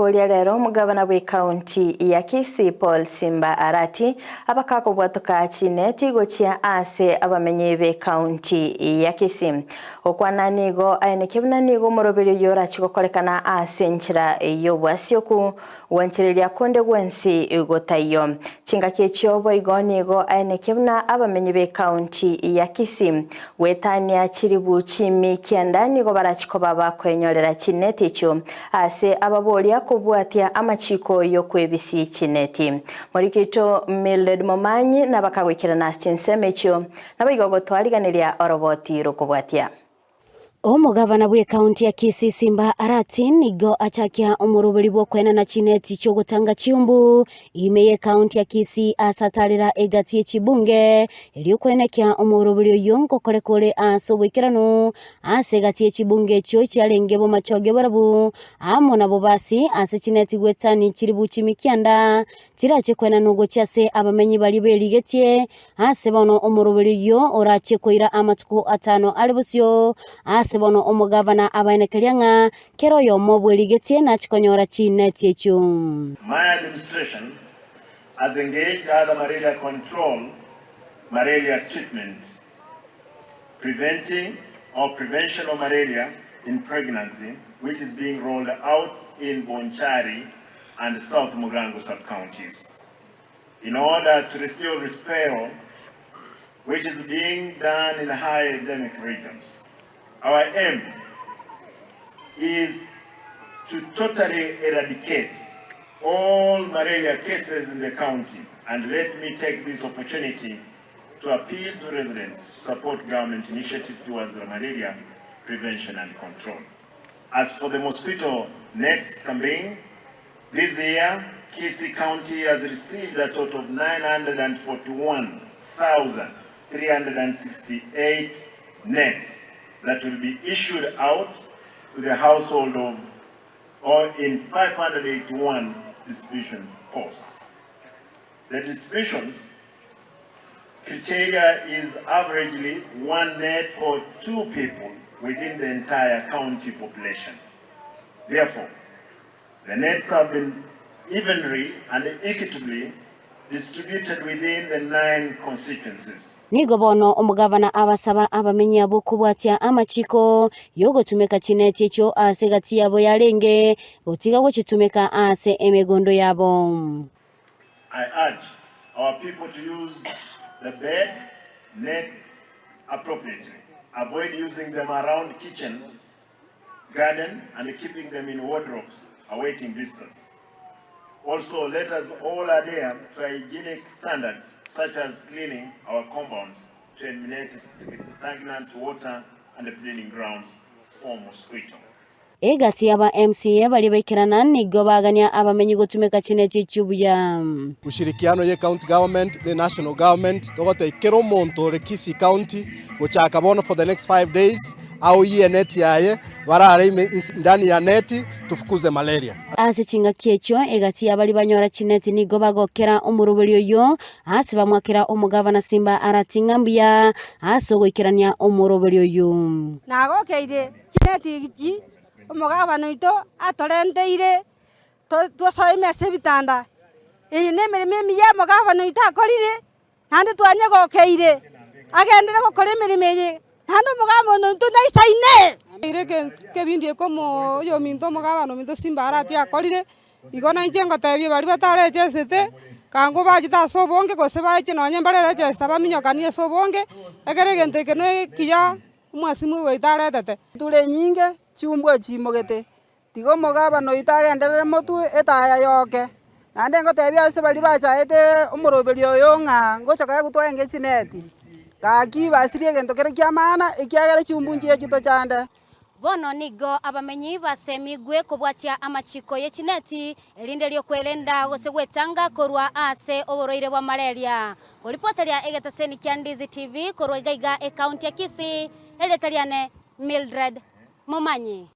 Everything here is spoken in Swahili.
rituko lero mugavana we county ya Kisii Simba Arati abakako bwatoka chine tigo chia ase abamenye be county ya Kisii okwana nigo ainekebuna nigo morobiri yora chikokolekana ase nchira yobwasioku wanchireria konde gwensi igotayo chinga kyechobo igonigo ainekebuna abamenye be county ya Kisii wetania chiribu chimi kiandani go barachikoba bakwenyorera chineti cho ase ababolia kubwatia amachiko yo kwebisi chineti morikito Mildred Momanyi nabakagwikira na chinsemecho nabigogo twariganiria oroboti rukubwatia Omugavana bwe county ya Kisii Simba Arati nigo achakia omurubiri bwo kwena na chineti cyo gutanga chiumbu imeye county ya Kisii asatalira egati y'ekibunge eri okwenekya omurubiri yongo kolekole asobwikirano asegati y'ekibunge cyo cyalengebo machoge barabu amona bo basi ase chineti gwetani kiribu chimikyanda kirache kwena nugo cyase abamenyi bali beligetie ase bono omurubiri yo orache koira amatuko atano alibusyo Sebono omugavana abainekelianga kero yomo bweligetie na chikonyora chineti echu. My administration has engaged other malaria control, malaria treatment, prevention of malaria in pregnancy, which is being rolled out in Bonchari and South Mugango sub-counties. In order to restore repair, which is being done in high endemic regions. Our aim is to totally eradicate all malaria cases in the county, and let me take this opportunity to appeal to residents to support government initiatives towards the malaria prevention and control. As for the mosquito nets campaign, this year Kisii County has received a total of 941,368 nets that will be issued out to the household of or in 581 distribution posts. The distributions criteria is averagely one net for 2 people within the entire county population. Therefore, the nets have been evenly and equitably distributed within the 9 constituencies. Nigo bono omugavana abasaba abamenyi abo kubwatia amachiko yogo tumeka chineti echo ase gati yabo yalenge otiga wo chitumeka ase emegondo yabo. I urge our people to use the bed net appropriately. Avoid using them around kitchen, garden, and keeping them in wardrobes awaiting visitors. Also, let us all adhere to hygienic standards such as cleaning our compounds to eliminate stagnant water and the breeding grounds for mosquito. Egati yaba MCA bali bekirana nigo baganya abamenyi gotumeka chineti chubuya. Ushirikiano ye county government, the national government, togote ikero monto le Kisii County gochaka bono for the next 5 days au ye neti yaye barare ndani ya neti tufukuze malaria. Ase chinga kyecho egati yabali banyora chineti nigo bagokera omurubiri yo ase bamwakira omugavana Simba Arati ngambia ase gukirania omurubiri yo. Nagokeire chineti igi umugabano ito atorendeire twasoime sebitanda iyi nemirime miya mugabano ito akorire nande twanye gokeire agendere gukora imirime ye nande mugabano ito naisaine ireke kebindie komo yo minto mugabano minto Simba Arati akorire igona injengo tabye bari batare chesete kango bajita sobonge gose baje nonye mbarere chesta baminyokanie sobonge egerege keno kiya umwasimu weitare tete tule nyinge chiumbwe chimogete tigo mugabano itagenderere motu etaya yoke nande ngotebya ase bali bachaete omuroberi oyo nga ngochaka gutwenge chineti gaki basirie gento kere kya maana ekiagere chiumbunji ekito chande bono nigo abamenyi basemigwe kubwatia amachiko ye chineti elindelio kwelenda gosegwetanga korwa ase oboroire bwa malaria olipotelia egetaseni kya Ndizi TV korwa igaiga e county ya Kisii eletaliane Mildred Momanyi.